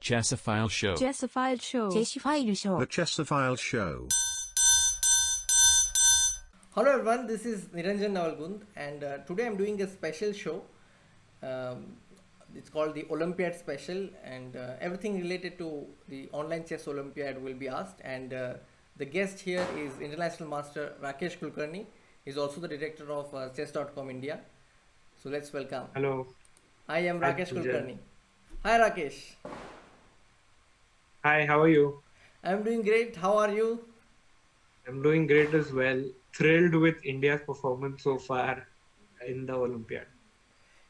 Chessophile Show. Chessophile Show. 제시파일 쇼. The Chestophile Show. Hello everyone, this is Niranjan Navalgund and today I'm doing a special show. It's called the Olympiad Special and everything related to the online chess Olympiad will be asked, and the guest here is International Master Rakesh Kulkarni. He's also the director of chess.com India. So let's welcome. Hello. I am Hi, Rakesh Pooja. Kulkarni. Hi Rakesh. Hi, how are you? I'm doing great. How are you? I'm doing great as well. Thrilled with India's performance so far in the Olympiad.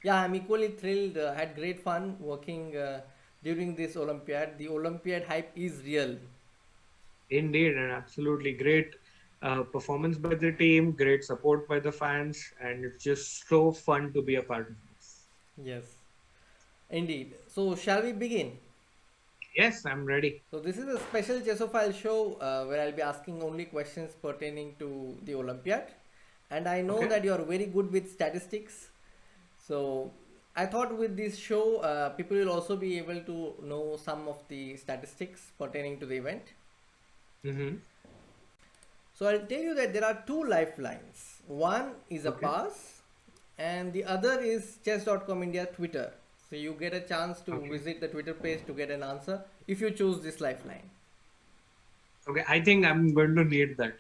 Yeah, I'm equally thrilled. Had great fun working during this Olympiad. The Olympiad hype is real. Indeed, and absolutely great performance by the team, great support by the fans, and it's just so fun to be a part of this. Yes, indeed. So, shall we begin? Yes, I'm ready. So, this is a special Chessophile show where I'll be asking only questions pertaining to the Olympiad. And I know Okay. that you are very good with statistics. So, I thought with this show, people will also be able to know some of the statistics pertaining to the event. Mm-hmm. So I'll tell you that there are two lifelines. One is a Okay. pass and the other is chess.com India Twitter. So you get a chance to Okay. visit the Twitter page to get an answer if you choose this lifeline. Okay, I think I'm going to need that.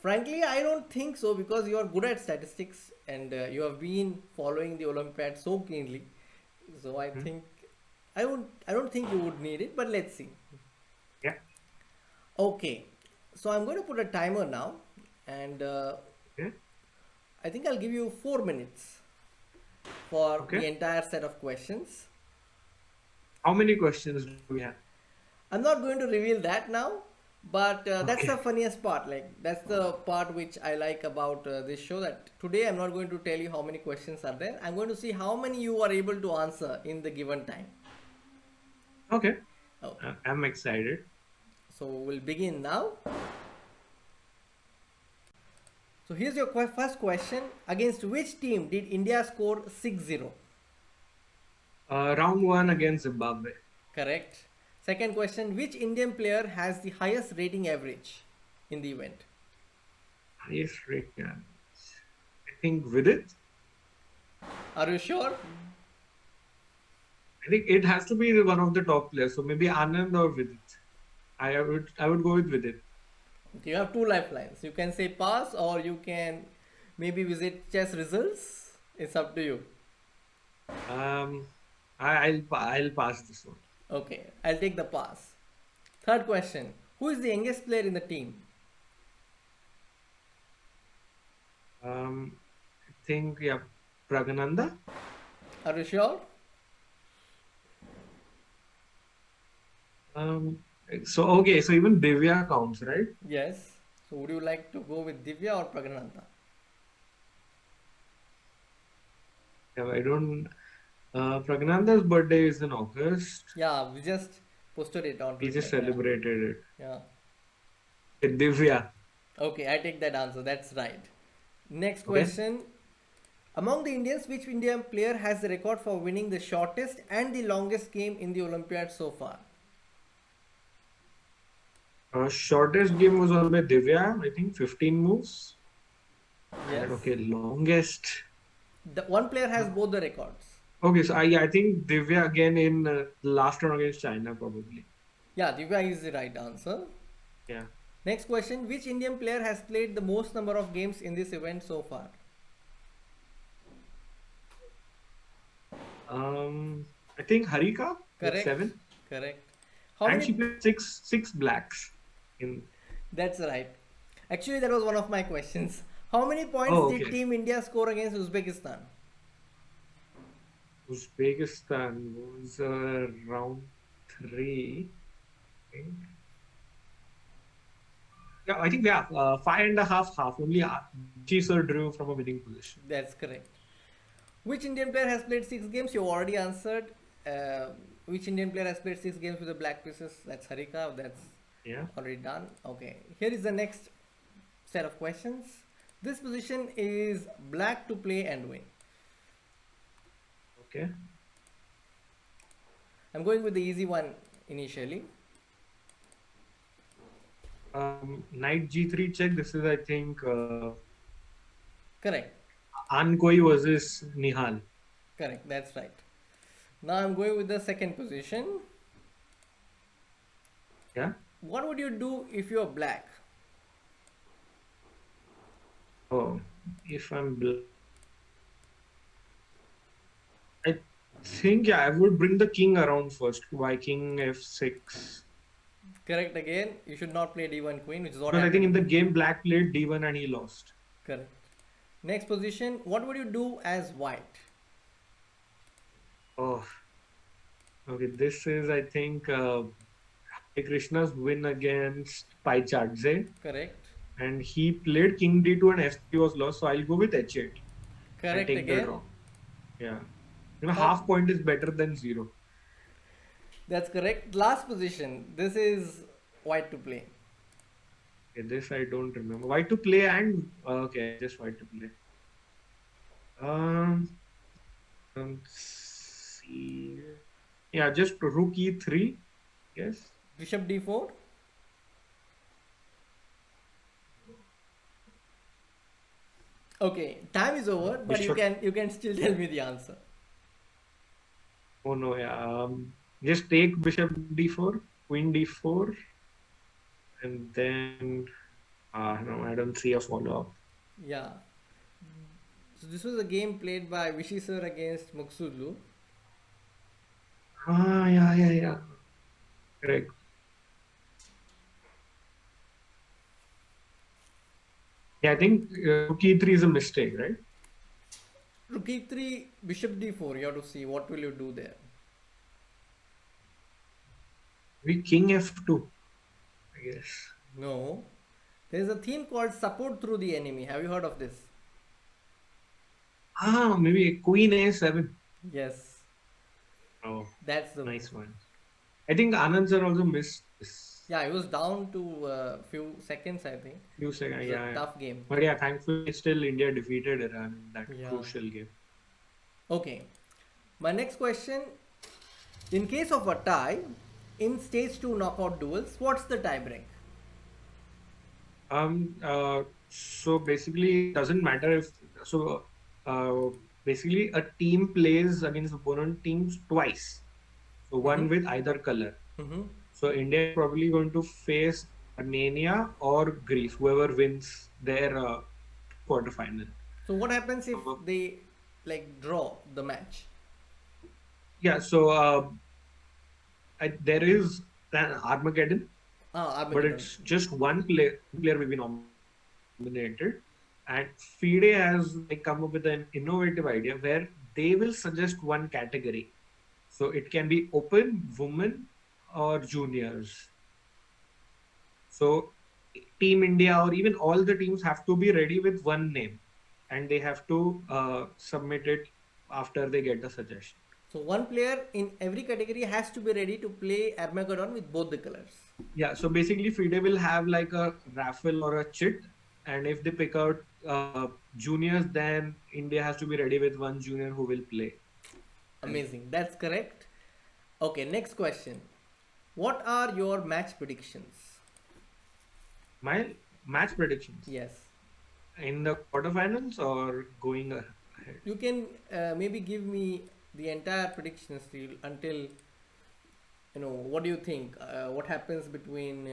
Frankly, I don't think so because you are good at statistics and you have been following the Olympiad so keenly. So I think I don't think you would need it, but let's see. Yeah. Okay. So I'm going to put a timer now and Okay. I think I'll give you 4 minutes for Okay. the entire set of questions. How many questions do we have? I'm not going to reveal that now, but that's Okay. the funniest part. Like that's the part which I like about this show. That today I'm not going to tell you how many questions are there. I'm going to see how many you are able to answer in the given time. Okay, Okay. I'm excited. So we'll begin now. So here's your first question. Against which team did India score 6-0? Round one against Zimbabwe. Correct. Second question. Which Indian player has the highest rating average in the event? Highest rating. I think Vidit. Are you sure? I think it has to be one of the top players. So maybe Anand or Vidit. I would go with Vidit. You have two lifelines. You can say pass or you can maybe visit chess results. It's up to you. I'll pass this one. Okay, I'll take the pass. Third question. Who is the youngest player in the team? I think Pragananda. Are you sure? So okay, so even Divya counts, right? Yes. So would you like to go with Divya or Pragnanta? Yeah, I don't. Pragananda's birthday is in August. Yeah, we just posted it on We Twitter. just celebrated it. Yeah. With Divya. Okay, I take that answer. That's right. Next Okay. question. Among the Indians, which Indian player has the record for winning the shortest and the longest game in the Olympiad so far? Shortest game was won by Divya. I think 15 moves. Yes. And okay, longest. The one player has both the records. Okay, so I think Divya again in the last round against China probably. Yeah, Divya is the right answer. Yeah. Next question. Which Indian player has played the most number of games in this event so far? I think Harika with Correct. 7. Correct. How And many? she played six blacks in. That's right. Actually, that was one of my questions. How many points Oh, did okay. Team India score against Uzbekistan? Uzbekistan was round 3. I think. Yeah, I think 5.5 only. Cheeser drew from a winning position. That's correct. Which Indian player has played 6 games? You already answered. Which Indian player has played 6 games with the black pieces? That's Harika. That's Yeah. already done. Okay. Here is the next set of questions. This position is black to play and win. Okay. I'm going with the easy one initially. Knight G3 check. This is, I think, Correct. Ankoi versus Nihal. Correct. That's right. Now I'm going with the second position. Yeah. What would you do if you're black? Oh, if I'm black, I think, yeah, I would bring the king around first. Viking F6. Correct again. You should not play d1 queen, which is what Because I think in happened. the game, black played D1 and he lost. Correct. Next position. What would you do as white? Oh, okay. This is, I think, Hare Krishna's win against Paichadze. Correct. And he played king D2 and F3 was lost. So I'll go with H8 and Correct take the again. draw. Yeah. Oh, Half point is better than 0. that's correct. Last position. This is white to play. Okay, this I don't remember. Why to play and okay, just why to play. Um, see. Yeah, just rook E3. Yes. Bishop d4. Okay, time is over, but you Bishop. can still tell me the answer. Oh no, yeah. Just take bishop D4, queen D4, and then no, I don't see a follow up. Yeah. So this was a game played by Vishy sir against Muksudlu. Yeah. Correct. Yeah, I think rook E3 is a mistake, right? Rook e3, bishop d4. You have to see what will you do there. We king F2, I guess. No. There is a theme called support through the enemy. Have you heard of this? Maybe queen A7. Yes. Oh, That's the nice move. one. I think Anand sir also missed this Yeah, it was down to a few seconds, I think. few It seconds. was a Yeah. tough game. But yeah, thankfully still India defeated Iran in that Yeah. crucial game. Okay. My next question, in case of a tie, in stage 2 knockout duels, what's the tie break? So basically it doesn't matter if so basically a team plays against opponent teams twice. So Mm-hmm. one with either color. Mm-hmm. So India is probably going to face Armenia or Greece, whoever wins their quarterfinal. So what happens if So, they like draw the match? yeah, so there is an Armageddon, but Armageddon. it's just one player will be nominated. And FIDE has like come up with an innovative idea where they will suggest one category. So it can be open, women, or juniors. So Team India or even all the teams have to be ready with one name, and they have to submit it after they get the suggestion. So one player in every category has to be ready to play Armageddon with both the colors. Yeah, so basically FIDE will have like a raffle or a chit, and if they pick out juniors, then India has to be ready with one junior who will play. Amazing. That's correct. Okay, next question. What are your match predictions? My match predictions Yes. in the quarterfinals or going ahead. You can maybe give me the entire predictions until what do you think? What happens between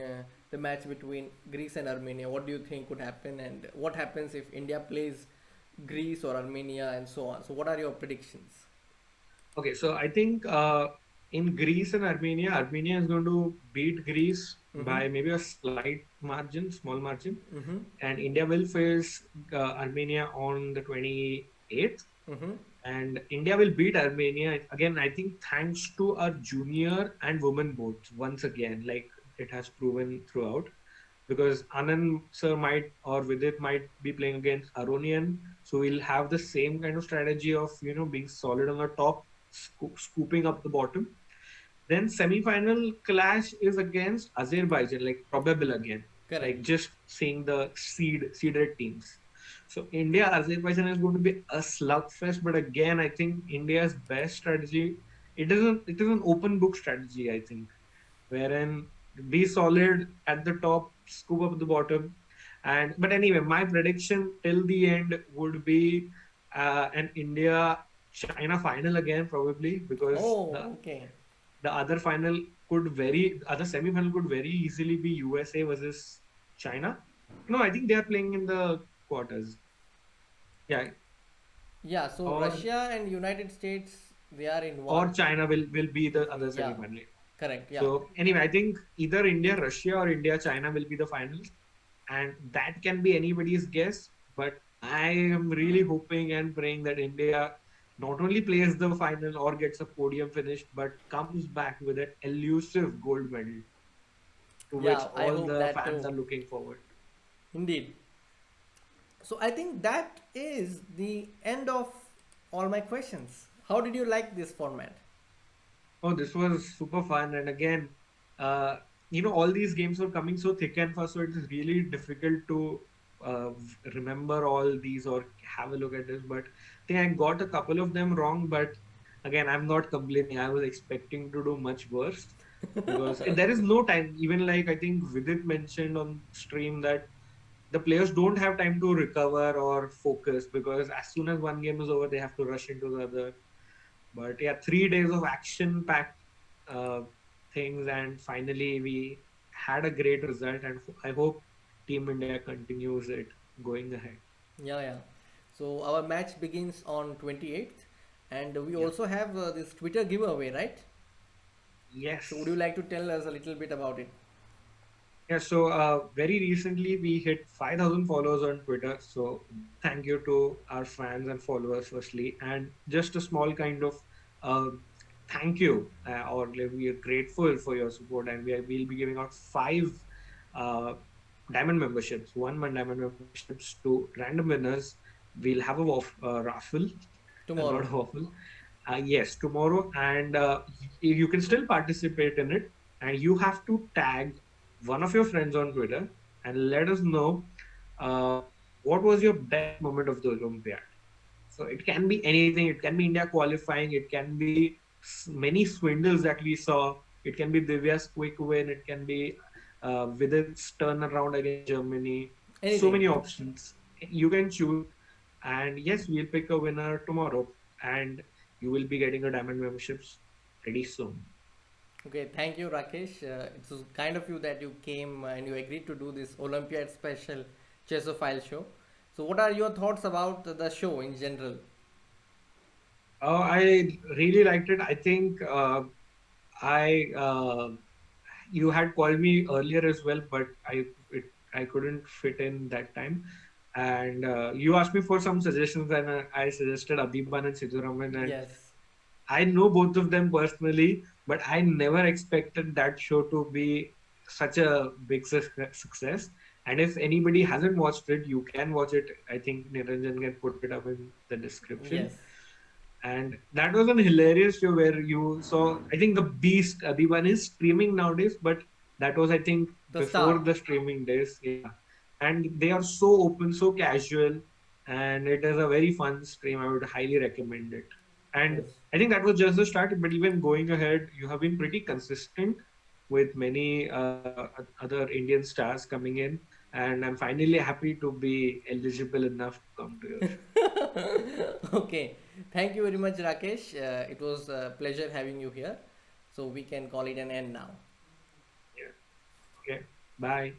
the match between Greece and Armenia? What do you think could happen, and what happens if India plays Greece or Armenia, and so on? So, what are your predictions? Okay, so I think in Greece and Armenia, Armenia is going to beat Greece Mm-hmm. by maybe a slight margin, small margin, Mm-hmm. and India will face Armenia on the 28th. Mm-hmm. And India will beat Armenia again. I think thanks to our junior and women both once again, like it has proven throughout. Because Anand sir might or Vidit might be playing against Aronian, so we'll have the same kind of strategy of being solid on the top, scooping up the bottom. Then semi-final clash is against Azerbaijan, like probable again, like Correct. just seeing the seeded teams. So India Azerbaijan is going to be a slugfest, but again I think India's best strategy it is an open book strategy, I think, wherein be solid at the top, scoop up the bottom. And but anyway, my prediction till the end would be an India China final again, probably, because Oh, okay. the other final could very other semi final could very easily be USA versus China. No, I think they are playing in the quarters. Yeah, Yeah, so or Russia and United States, they are in or one. China will be the other Yeah, semi final. correct. Yeah. So anyway, I think either India Russia or India China will be the finals, and that can be anybody's guess. But I am really hoping and praying that India not only plays the final or gets a podium finish, but comes back with an elusive gold medal to which Yeah, I all hope the that fans too. are looking forward. Indeed. So I think that is the end of all my questions. How did you like this format? Oh, this was super fun. And again, uh, all these games were coming so thick and fast, so it is really difficult to remember all these or have a look at this. But I think I got a couple of them wrong. But again, I'm not complaining. I was expecting to do much worse because there is no time. Even like I think Vidit mentioned on stream that the players don't have time to recover or focus because as soon as one game is over, they have to rush into the other. But yeah, 3 days of action-packed uh, things, and finally we had a great result. And I hope Team India continues it going ahead. Yeah, yeah. So our match begins on 28th, and we Yeah. also have this Twitter giveaway, right? So would you Yes. like to tell us a little bit about it? Yeah. So very recently we hit 5,000 followers on Twitter. So thank you to our fans and followers firstly, and just a small kind of uh, thank you, or like, we are grateful for your support, and we'll be giving out five uh, diamond memberships, 1 month diamond memberships to random winners. We'll have a raffle, not Tomorrow. a waffle. Yes, tomorrow, and you can still participate in it. And you have to tag one of your friends on Twitter and let us know uh, what was your best moment of the Olympiad. So it can be anything. It can be India qualifying. It can be many swindles that we saw. It can be Divya's quick win. It can be Vidit's turnaround against Germany. So Anything. many options. You can choose. And yes, we'll pick a winner tomorrow. And you will be getting a diamond memberships pretty soon. Okay, thank you, Rakesh. It was kind of you that you came and you agreed to do this Olympiad special Chesophile show. So, what are your thoughts about the show in general? I really liked it. I think I you had called me earlier as well, but I couldn't fit in that time. And you asked me for some suggestions, and I suggested Adiban and Sidhuraman. And Yes. I know both of them personally, but I never expected that show to be such a big success. And if anybody hasn't watched it, you can watch it. I think Niranjan can put it up in the description. Yes. And that was an hilarious show where you saw, I think the Beast Adiban is streaming nowadays, but that was, I think, The before start. the streaming days. Yeah. And they are so open, so casual, and it is a very fun stream. I would highly recommend it. And Yes. I think that was just the start, but even going ahead, you have been pretty consistent with many other Indian stars coming in. And I'm finally happy to be eligible enough to come to your show. Okay. Thank you very much, Rakesh. It was a pleasure having you here. So, we can call it an end now. Yeah. Okay. Bye.